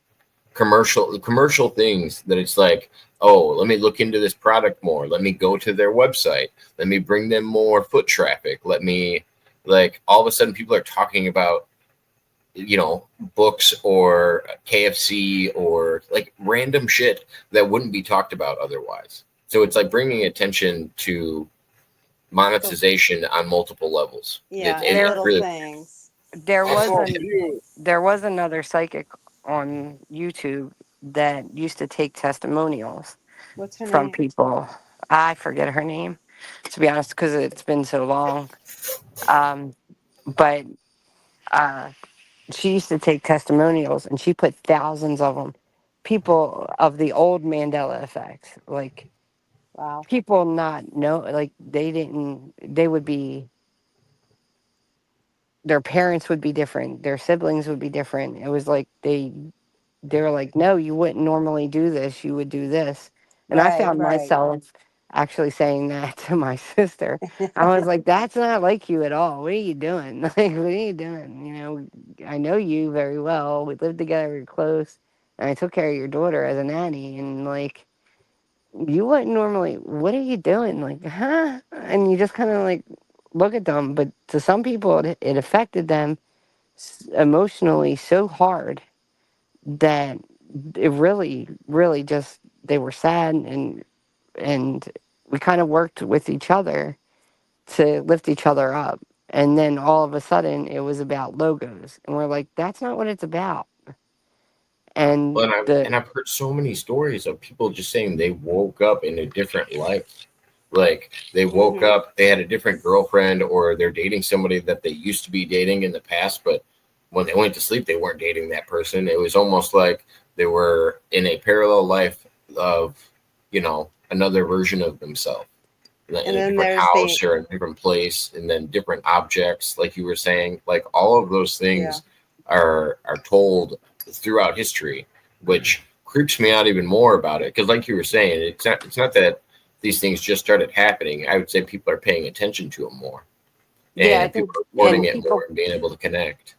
commercial things that it's like, oh, let me look into this product more, let me go to their website, let me bring them more foot traffic, let me like all of a sudden people are talking about books or KFC or like random shit that wouldn't be talked about otherwise. So it's like bringing attention to monetization on multiple levels. Yeah. And There, little Really things. there I was saw a an video. there was another psychic on YouTube that used to take testimonials What's her from name? people. I forget her name, to be honest, because it's been so long. Um, but uh, she used to take testimonials, and she put thousands of them. People of the old Mandela effect, like Wow. people not know, like they didn't. They would be. Their parents would be different. Their siblings would be different. It was like they were like, no, you wouldn't normally do this. You would do this. And I Right. found Right. myself actually saying that to my sister. I was like, that's not like you at all. What are you doing? Like, what are you doing? I know you very well. We lived together, we were close. And I took care of your daughter as a nanny. And like, you wouldn't normally, what are you doing? Like, huh? And you just kind of like look at them, but to some people, it affected them emotionally so hard that it really, really just they were sad, and we kind of worked with each other to lift each other up. And then all of a sudden, it was about logos, and we're like, that's not what it's about. Well, And and the I've heard so many stories of people just saying they woke up in a different life. Like they woke Mm-hmm. up, they had a different girlfriend, or they're dating somebody that they used to be dating in the past, but when they went to sleep, they weren't dating that person. It was almost like they were in a parallel life of, another version of themselves in And a then different there's the house or a different place, and then different objects, like you were saying. Like all of those yeah. things are told throughout history, which creeps me out even more about it. Because, like you were saying, it's not that these things just started happening. I would say people are paying attention to them more, yeah, I and think, people are reporting and it more people, and being able to connect.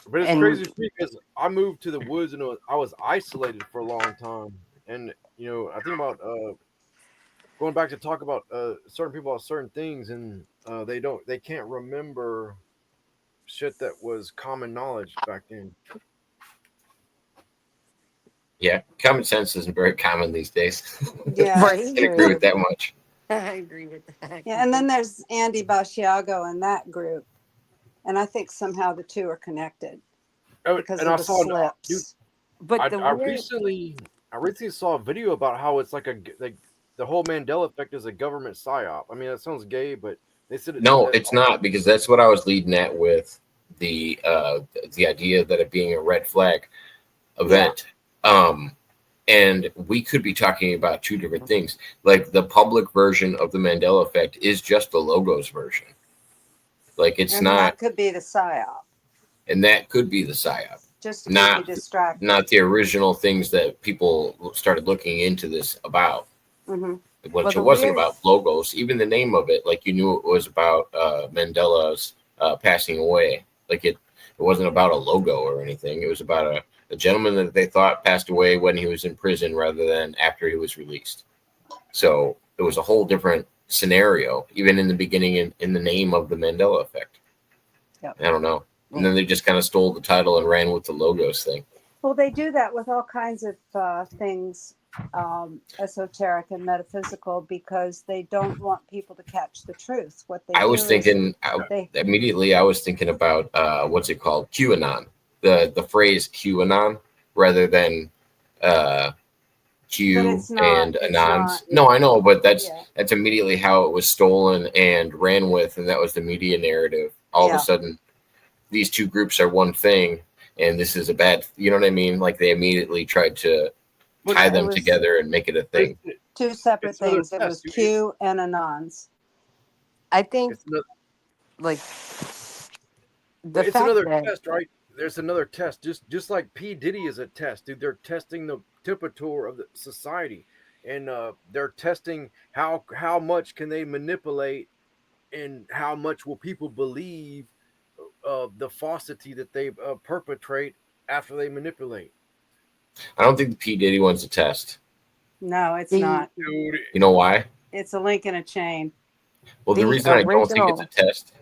But it's and crazy for me because I moved to the woods and I was isolated for a long time. And I think about going back to talk about certain people about certain things, and they can't remember shit that was common knowledge back then. Yeah, common sense isn't very common these days. Yeah, right, it's I agree true. with that much. I agree with that Yeah, and then completely. there's Andy Basiago in that group, and I think somehow the two are connected Oh, because and of I the saw, dude, slips. But I, the I weird, recently I recently saw a video about how it's like the whole Mandela effect is a government psyop. I mean, that sounds gay, but they said it No, that. it's not, because that's what I was leading at with the idea that it being a red flag Yeah. event. Um, and we could be talking about two different things. Like the public version of the Mandela effect is just the logos version. Like it's And that not, could be the psyop, and that could be the psyop, just to keep you not distracted. not the original things that people started looking into this about. Hmm. well, Which it the wasn't weird, about logos. Even the name of it, like you knew it was about Mandela's passing away. Like it wasn't about a logo or anything. It was about a gentleman that they thought passed away when he was in prison rather than after he was released. So it was a whole different scenario, even in the beginning, in the name of the Mandela effect. Yep. I don't know. And yeah. then they just kind of stole the title and ran with the logos thing. Well, they do that with all kinds of things, esoteric and metaphysical, because they don't want people to catch the truth. What they I was do is thinking they, immediately. I was thinking about what's it called? QAnon. The phrase QAnon rather than uh, but Q it's not, and it's not, Anons. No, I know, but yeah, that's immediately how it was stolen and ran with, and that was the media narrative. All of a yeah. sudden, these two groups are one thing, and this is a bad. You know what I mean? Like they immediately tried to But tie Yeah, it them was together and make it a but thing. two separate it's another things. It test, was dude. Q and Anons. I think, It's another, like, the but it's fact another that test, right? There's another test. Just like P Diddy is a test, dude. They're testing the temperature of the society, and they're testing how much can they manipulate, and how much will people believe the falsity that they perpetrate after they manipulate. I don't think the P Diddy one's a test. No, it's the not. Dude, You know why? It's a link in a chain. Well, the the reason I don't think it's a original, test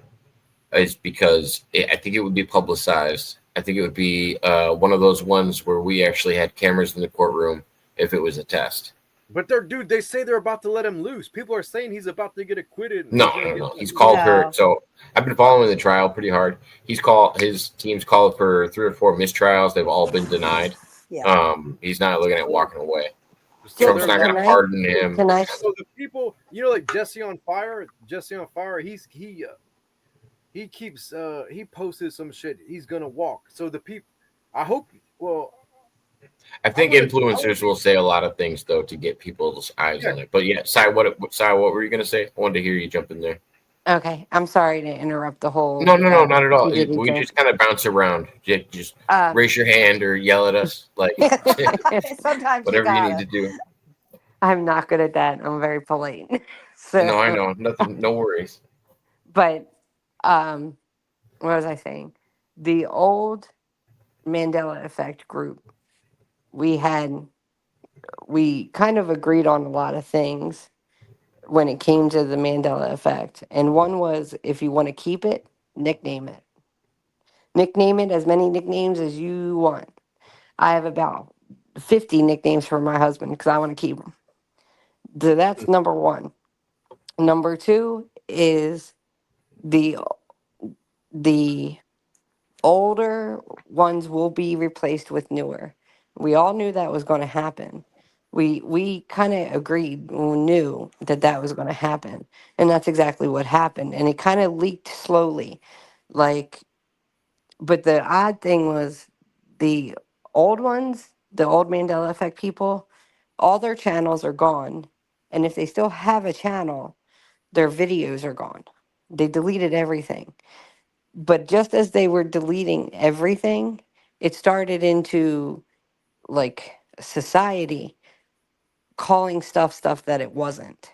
is because I think it would be publicized. I think it would be one of those ones where we actually had cameras in the courtroom if it was a test. but dude, they say they're about to let him loose. People are saying he's about to get acquitted and No, he's gonna no, get no. let He's loose. called for. No. So I've been following the trial pretty hard. His team's called for 3 or 4 mistrials. They've all been denied. Yeah. He's not looking at walking away. So Trump's they're not going can to I, pardon him. can I, so the people, like Jesse on Fire. Jesse on Fire. He keeps he posted some shit. He's gonna walk. So the people, I hope. Well, I I think want to. I want to influencers be. will say a lot of things though to get people's eyes Yeah. on it. But yeah, Sai, what were you going to say? I wanted to hear you jump in there. okay, I'm sorry to interrupt the No, whole no, no, not at all. P. Diddy We thing. just kind of bounce around. Just Um, raise your hand or yell at us, like Sometimes you whatever you need gotta. to do. I'm not good at that. I'm very polite. No, I So, know. Nothing. No worries. but, um, what was I saying? The old Mandela Effect group, we had, we kind of agreed on a lot of things, when it came to the Mandela effect. And one was, if you want to keep it, nickname it. Nickname it as many nicknames as you want. I have about 50 nicknames for my husband because I want to keep them. So that's number one. Number two is the the older ones will be replaced with newer. We all knew that was going to happen. We kind of agreed, we knew that that was going to happen, and that's exactly what happened. And it kind of leaked slowly, like. But the odd thing was, the old ones, the old Mandela Effect people, all their channels are gone, and if they still have a channel, their videos are gone. They deleted everything. But just as they were deleting everything, it started into like society calling stuff that it wasn't,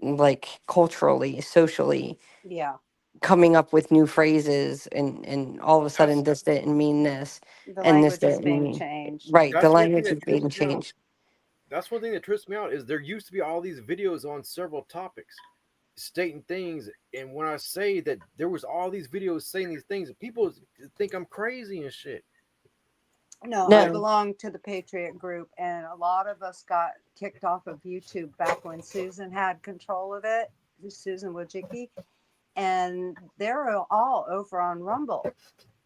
like culturally, socially, Yeah, coming up with new phrases, and all of a sudden That's this didn't mean this, the and this language is didn't being mean changed. right. The that's one thing language that is being trips me out. changed. That's one thing that trips me out is there used to be all these videos on several topics stating things, and when I say that there was all these videos saying these things, people think I'm crazy and shit. No, I Like, No, belong to the Patriot group, and a lot of us got kicked off of YouTube back when Susan had control of it, Susan Wojcicki, and they're all over on Rumble.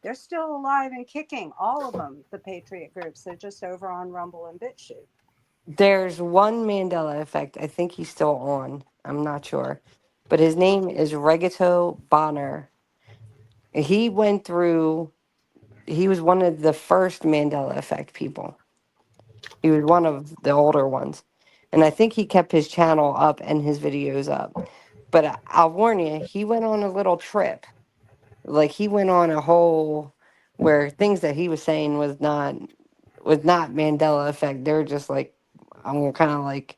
They're still alive and kicking, all of them, the Patriot groups. They're just over on Rumble and BitChute. there's one Mandela Effect. I think he's still on. I'm not sure, but his name is Regato Bonner. He went through. He was one of the first Mandela Effect people. He was one of the older ones, and I think he kept his channel up and his videos up. But I'll warn you, he went on a little trip. Like he went on a whole where things that he was saying was not Mandela effect. They were just like, I'm kind of like,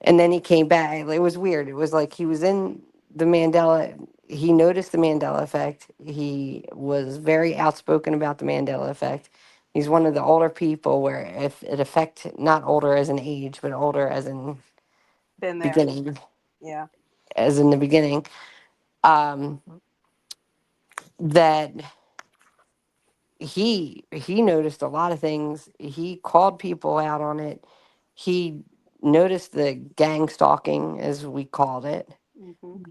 and then he came back. It was weird. It was like he was in the Mandela. He noticed the Mandela effect. He was very outspoken about the Mandela effect. He's one of the older people where if it affect, not older as an age, but older as in Been there. beginning, Yeah. as in the beginning. Um, that he noticed a lot of things. He called people out on it. He noticed the gang stalking, as we called it, Hmm.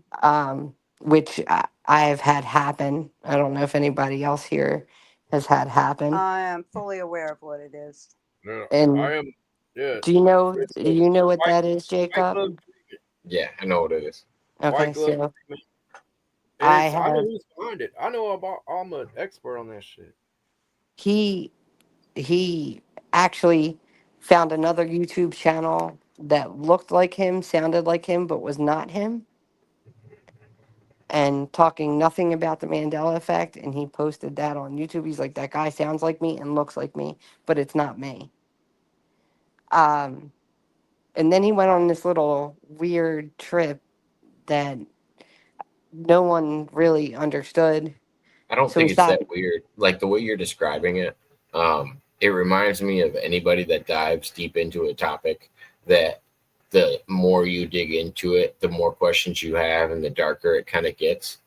which I have had happen. I don't know if anybody else here has had happen. I am fully aware of what it is. no, I And am, yeah. do you know It's do you know what white, that is, white glove, Jacob? Yeah, I know what it is. Okay, white glove, so and I it's I know have who's behind it. I know about. I'm an expert on that shit. he he actually found another YouTube channel that looked like him, sounded like him, but was not him, and talking nothing about the Mandela effect. And he posted that on YouTube. He's like, that guy sounds like me and looks like me, but it's not me. Um, and then he went on this little weird trip that no one really understood. I don't So we think it's stopped. that weird. Like the way you're describing it, it reminds me of anybody that dives deep into a topic that the more you dig into it, the more questions you have and the darker it kind of gets.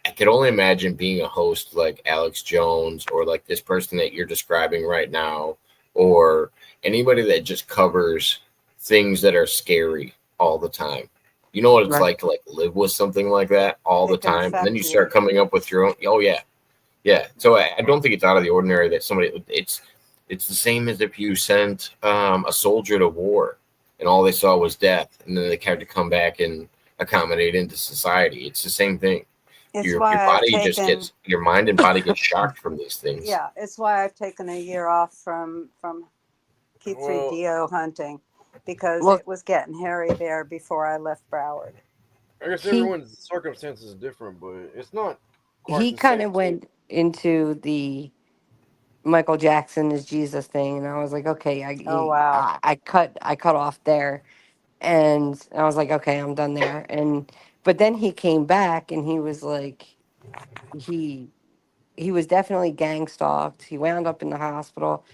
I could only imagine being a host like Alex Jones or like this person that you're describing right now, or anybody that just covers things that are scary all the time. You know what it's Right. like to like live with something like that all the It can time, and then affect you you. start coming up with your own. Oh yeah, yeah. So I don't think it's out of the ordinary that somebody. It's the same as if you sent a soldier to war, and all they saw was death, and then they had to come back and accommodate into society. It's the same thing. It's Your why I've body just taken, gets your mind and body gets shocked from these things. yeah, it's why I've taken a year off from Well, Q3DO hunting, because Well, it was getting hairy there before I left Broward. I guess he everyone's circumstances is different, but it's not quite he the kind same. of went into the Michael Jackson is Jesus thing, and I was like, okay, Oh, wow. I cut off there, and I was like, okay, I'm done there. And but then he came back, and he was like, he he was definitely gang stalked. He wound up in the hospital.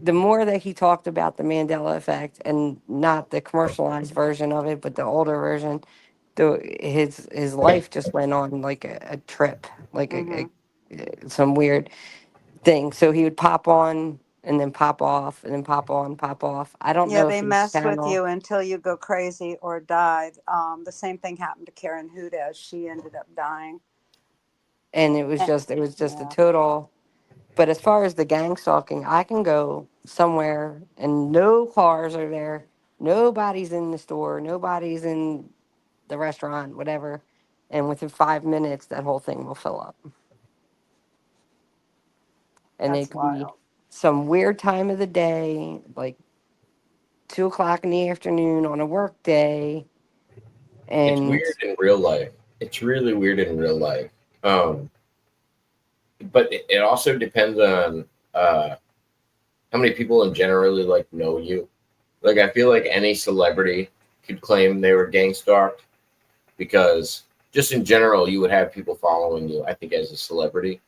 the more that he talked about the Mandela effect, and not the commercialized version of it, but the older version, his life just went on like a trip, like Mm-hmm. some weird thing. So he would pop on and then pop off and then pop on, pop off. I don't Yeah, know they if his mess with channel, you until you go crazy or die. The same thing happened to Karen Huda. She ended up dying. and Eh, it was just a Yeah. total. But as far as the gang stalking, I can go somewhere and no cars are there, nobody's in the store, nobody's in the restaurant, whatever, and within 5 minutes, that whole thing will fill up. And it That's could be wild. some weird time of the day, like 2 o'clock in the afternoon on a work day, It's and weird in real life. It's really weird in real life. Um, but it also depends on how many people in generally like know you. Like I feel like any celebrity could claim they were gang stalked because just in general you would have people following you. I think as a celebrity,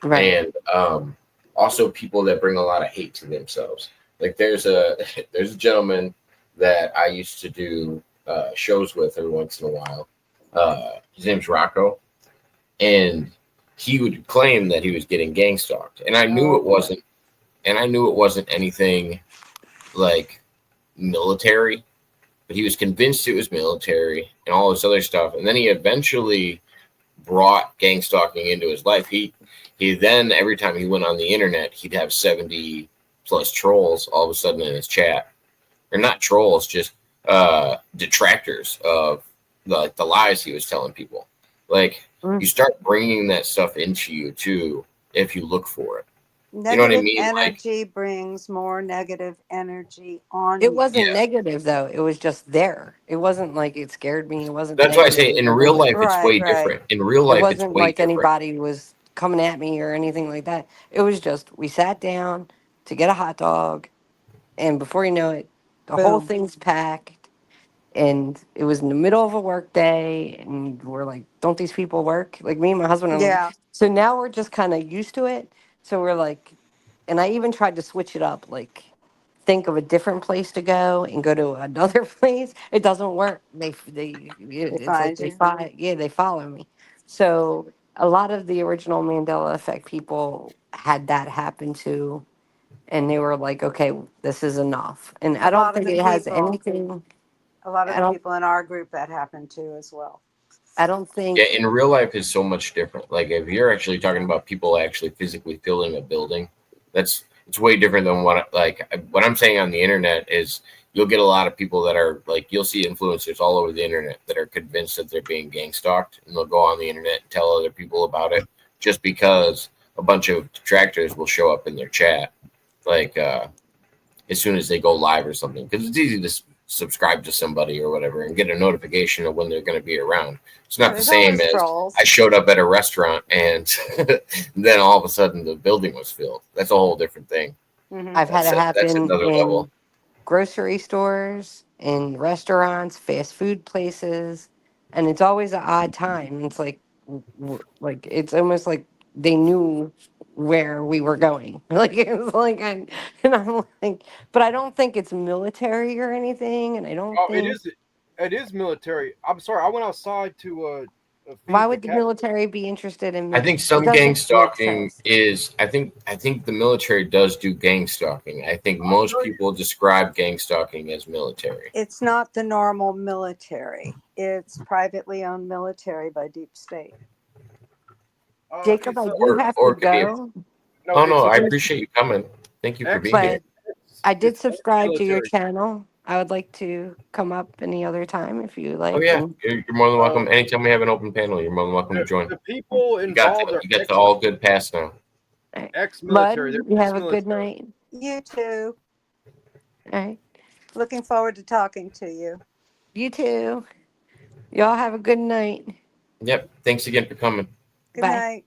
right, and also people that bring a lot of hate to themselves. Like there's a there's a gentleman that I used to do shows with every once in a while. His name's Rocco, and he would claim that he was getting gang stalked, and I knew Oh it boy. wasn't, and I knew it wasn't anything like military, but he was convinced it was military and all this other stuff, and then he eventually brought gang stalking into his life. He then every time he went on the internet, he'd have 70 plus trolls all of a sudden in his chat. They're not trolls, just detractors of the lies he was telling people. Like you mm, start bringing that stuff into you too if you look for it. You know what I Negative mean? Like energy brings more negative energy on it you. wasn't yeah, negative though. It was just there. It wasn't like it scared me. It wasn't that's why I negative. say It in wasn't real like life it's Right, way right. different. In real it life it's wasn't way like different. anybody was coming at me or anything like that. It was just we sat down to get a hot dog, and before you know it, the whole Boom. thing's packed. And it was in the middle of a work day, and we're like, "Don't these people work?" Like me and my husband are like, Yeah. so now we're just kind of used to it. So we're like, and I even tried to switch it up, like think of a different place to go and go to another place. It doesn't work. They it's like find they you. follow, yeah, they follow me. So a lot of the original Mandela effect people had that happen to, and they were like, okay, this is enough. And A I don't lot of think the it has people, anything. a lot of I the don't. people in our group that happened to as well. I don't Yeah, think. in real life is so much different. Like if you're actually talking about people actually physically filling a building, that's it's way different than what I'm saying on the internet is you'll get a lot of people that are like you'll see influencers all over the internet that are convinced that they're being gang stalked and they'll go on the internet and tell other people about it just because a bunch of detractors will show up in their chat like as soon as they go live or something because it's easy to subscribe to somebody or whatever and get a notification of when they're going to be around. It's not the There's same always as I trolls. showed up at a restaurant and then all of a sudden the building was filled. That's a whole different thing. Hmm. I've had it That's happen another level. in grocery stores, in restaurants, fast food places, and it's always an odd time. It's like, like it's almost like they knew where we were going. Like it was like, and I'm like, but I don't think it's military or anything, and I don't Oh, it think. is. It is military. I'm sorry. I went outside to Why feed the would the cat. military be interested in I me? think It some gang doesn't make stalking sense. is I think the military does do gang stalking. I think I'll most show you. people describe gang stalking as military. It's not the normal military. It's privately owned military by deep state. Jacob, It's I do have to Or it could be go, no. oh It's no, I appreciate you coming. Thank you for ex. being here. but I did It's subscribe to your military. channel. I would like to come up any other time if you Oh like. yeah, And you're more than Uh, welcome. Anytime we have an open panel, you're more than welcome to join. the people You got involved are you got the all good pass now. Bud, ex-military. They're you have a good ex-military. night. You too. All right. Looking forward to talking to you. You too. Y'all have a good night. Yep. Thanks again for coming. Good Bye. night.